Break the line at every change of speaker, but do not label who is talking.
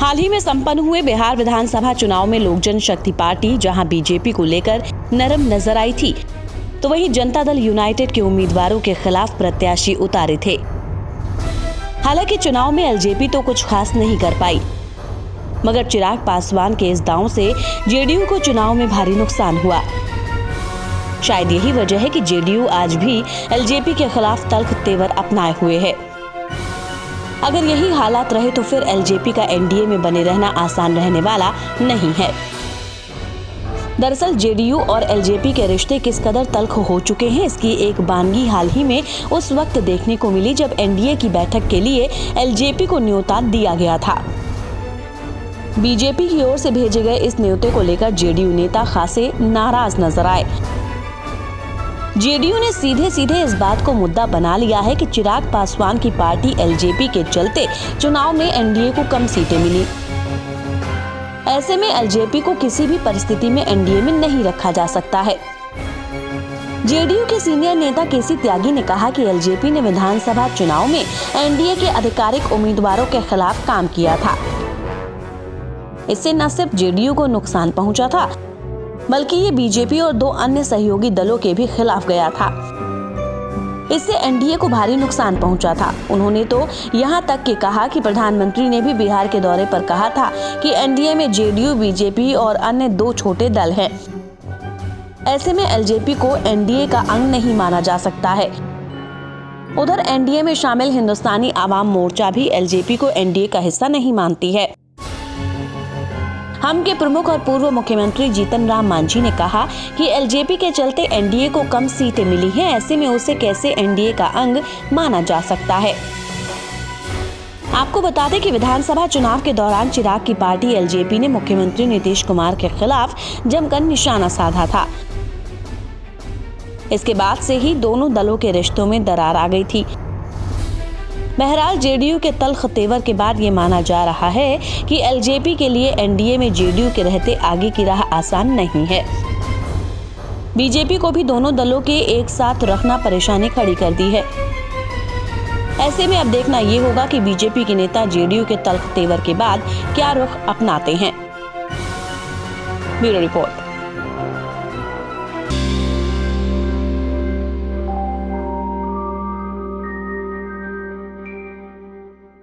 हाल ही में संपन्न हुए बिहार विधानसभा चुनाव में लोक जनशक्ति पार्टी जहां बीजेपी को लेकर नरम नजर आई थी, तो वहीं जनता दल यूनाइटेड के उम्मीदवारों के खिलाफ प्रत्याशी उतारे थे। हालांकि चुनाव में एलजेपी तो कुछ खास नहीं कर पाई, मगर चिराग पासवान के इस दांव से जेडीयू को चुनाव में भारी नुकसान हुआ। शायद यही वजह है कि जेडीयू आज भी एलजेपी के खिलाफ तल्ख तेवर अपनाए हुए है। अगर यही हालात रहे तो फिर एलजेपी का एनडीए में बने रहना आसान रहने वाला नहीं है। दरअसल जेडीयू और एलजेपी के रिश्ते किस कदर तल्ख हो चुके हैं, इसकी एक बानगी हाल ही में उस वक्त देखने को मिली जब एनडीए की बैठक के लिए एलजेपी को न्योता दिया गया था। बीजेपी की ओर से भेजे गए इस न्योते को लेकर जेडीयू नेता खासे नाराज नजर आए। जेडीयू ने सीधे सीधे इस बात को मुद्दा बना लिया है कि चिराग पासवान की पार्टी एलजेपी के चलते चुनाव में एनडीए को कम सीटें मिली। ऐसे में एलजेपी को किसी भी परिस्थिति में एनडीए में नहीं रखा जा सकता है। जेडीयू के सीनियर नेता केसी त्यागी ने कहा कि एलजेपी ने विधानसभा चुनाव में एनडीए के आधिकारिक उम्मीदवारों के खिलाफ काम किया था। इससे न सिर्फ जेडीयू को नुकसान पहुंचा था, बल्कि ये बीजेपी और 2 अन्य सहयोगी दलों के भी खिलाफ गया था। इससे एनडीए को भारी नुकसान पहुंचा था। उन्होंने तो यहां तक कि कहा कि प्रधानमंत्री ने भी बिहार के दौरे पर कहा था कि एनडीए में जेडीयू, बीजेपी और अन्य 2 छोटे दल हैं। ऐसे में एलजेपी को एनडीए का अंग नहीं माना जा सकता है। उधर एनडीए में शामिल हिंदुस्तानी आवाम मोर्चा भी एलजेपी को एनडीए का हिस्सा नहीं मानती है। हम के प्रमुख और पूर्व मुख्यमंत्री जीतन राम मांझी ने कहा कि एलजेपी के चलते एनडीए को कम सीटें मिली हैं, ऐसे में उसे कैसे एनडीए का अंग माना जा सकता है। आपको बता दें कि विधानसभा चुनाव के दौरान चिराग की पार्टी एलजेपी ने मुख्यमंत्री नीतीश कुमार के खिलाफ जमकर निशाना साधा था। इसके बाद से ही दोनों दलों के रिश्तों में दरार आ गई थी। बहरहाल जेडीयू के तल्ख तेवर के बाद ये माना जा रहा है कि एलजेपी के लिए एनडीए में जेडीयू के रहते आगे की राह आसान नहीं है। बीजेपी को भी दोनों दलों के एक साथ रखना परेशानी खड़ी कर दी है। ऐसे में अब देखना ये होगा कि बीजेपी के नेता जेडीयू के तल्ख तेवर के बाद क्या रुख अपनाते हैं। Bureau report.